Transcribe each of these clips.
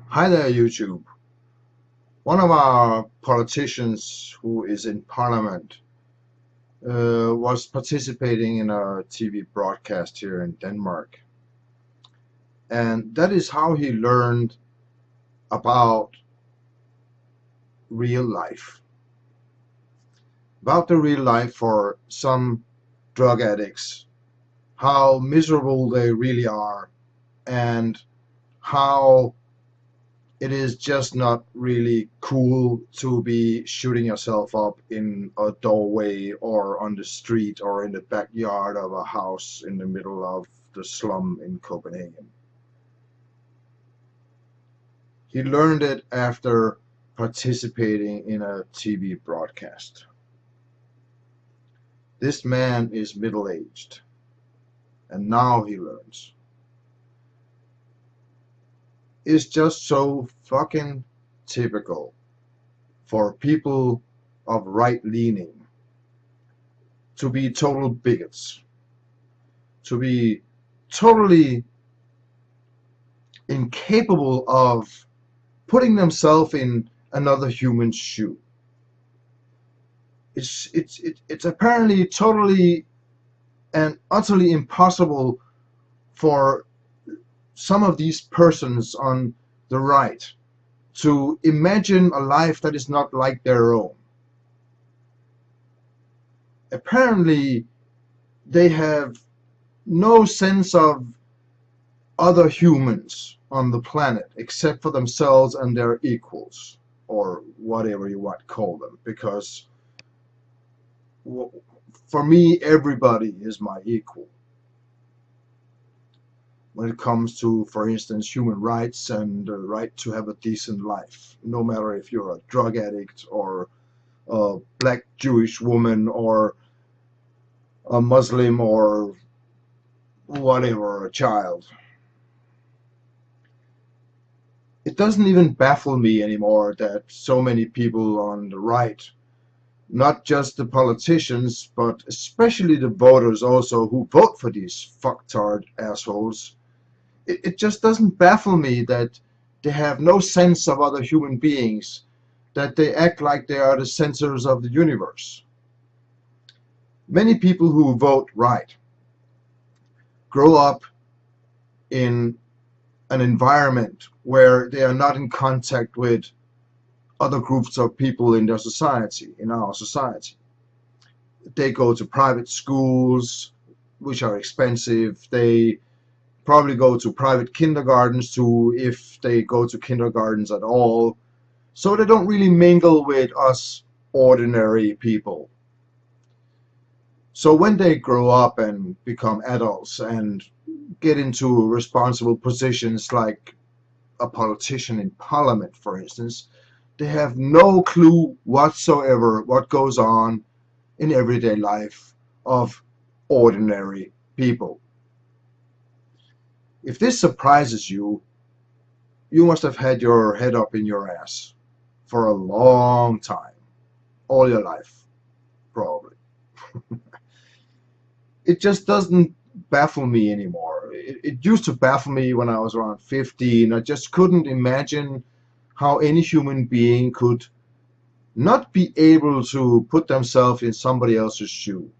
Hi there, YouTube. One of our politicians who is in Parliament was participating in a TV broadcast here in Denmark. And that is how he learned about real life. About the real life for some drug addicts, how miserable they really are, and how it is just not really cool to be shooting yourself up in a doorway or on the street or in the backyard of a house in the middle of the slum in Copenhagen. He learned it after participating in a TV broadcast. This man is middle-aged, and now he learns. It's just so fucking typical for people of right leaning to be total bigots, to be totally incapable of putting themselves in another human's shoe. It's apparently totally and utterly impossible for some of these persons on the right to imagine a life that is not like their own. Apparently, they have no sense of other humans on the planet except for themselves and their equals, or whatever you want to call them, because for me, everybody is my equal. When it comes to, for instance, human rights and the right to have a decent life, no matter if you're a drug addict or a black Jewish woman or a Muslim or whatever, a child. It doesn't even baffle me anymore that so many people on the right, not just the politicians, but especially the voters also who vote for these fucktard assholes, it just doesn't baffle me that they have no sense of other human beings, that they act like they are the centers of the universe. Many people who vote right grow up in an environment where they are not in contact with other groups of people in their society, in our society. They go to private schools, which are expensive. They probably go to private kindergartens too, if they go to kindergartens at all. So they don't really mingle with us ordinary people. So when they grow up and become adults and get into responsible positions like a politician in Parliament, for instance, they have no clue whatsoever what goes on in everyday life of ordinary people. If this surprises you, you must have had your head up in your ass for a long time, all your life, probably. It just doesn't baffle me anymore. It used to baffle me when I was around 15. I just couldn't imagine how any human being could not be able to put themselves in somebody else's shoe.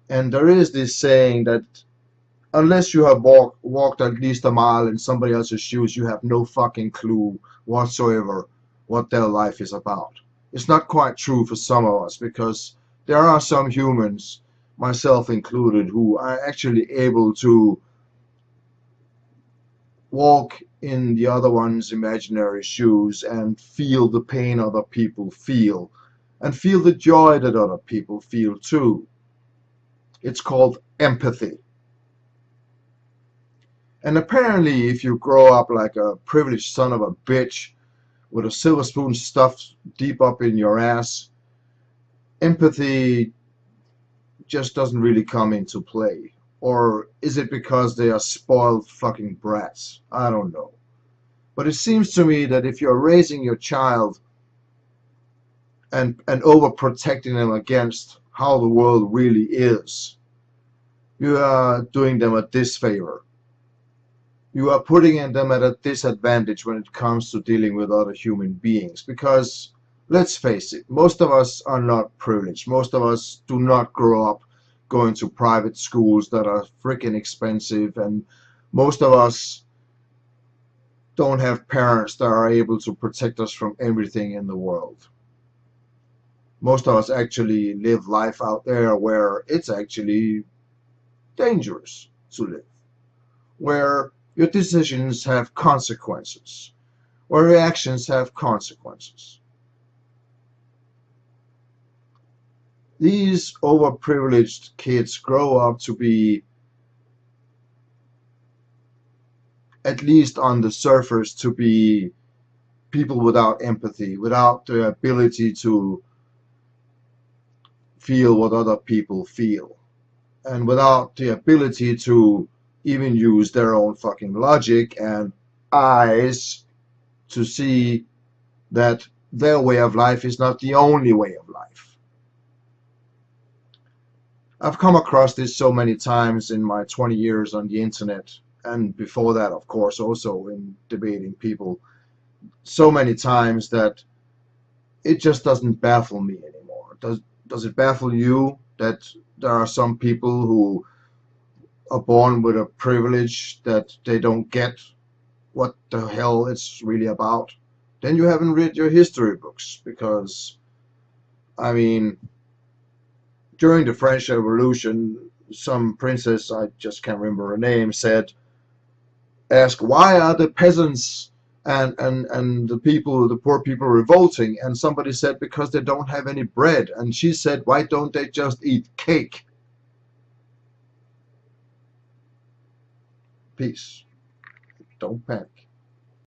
And there is this saying that unless you have walked at least a mile in somebody else's shoes, you have no fucking clue whatsoever what their life is about. It's not quite true for some of us, because there are some humans, myself included, who are actually able to walk in the other one's imaginary shoes and feel the pain other people feel, and feel the joy that other people feel too. It's called empathy. And apparently, if you grow up like a privileged son of a bitch with a silver spoon stuffed deep up in your ass, empathy just doesn't really come into play. Or is it because they are spoiled fucking brats? I don't know. But it seems to me that if you're raising your child and overprotecting them against how the world really is, you are doing them a disfavor. you are putting them at a disadvantage when it comes to dealing with other human beings. Because let's face it, most of us are not privileged. Most of us do not grow up going to private schools that are freaking expensive, and most of us don't have parents that are able to protect us from everything in the world. Most of us actually live life out there where it's actually dangerous to live, where your decisions have consequences, where reactions have consequences. These overprivileged kids grow up to be, at least on the surface, to be people without empathy, without the ability to feel what other people feel, and without the ability to even use their own fucking logic and eyes to see that their way of life is not the only way of life. I've come across this so many times in my 20 years on the internet, and before that, of course, also in debating people, so many times that it just doesn't baffle me anymore. Does it baffle you that there are some people who are born with a privilege that they don't get what the hell it's really about? Then you haven't read your history books, because, I mean, during the French Revolution, some princess, I just can't remember her name, asked, why are the peasants and the people, the poor people, revolting? And somebody said, because they don't have any bread. And she said, why don't they just eat cake? Peace. Don't panic.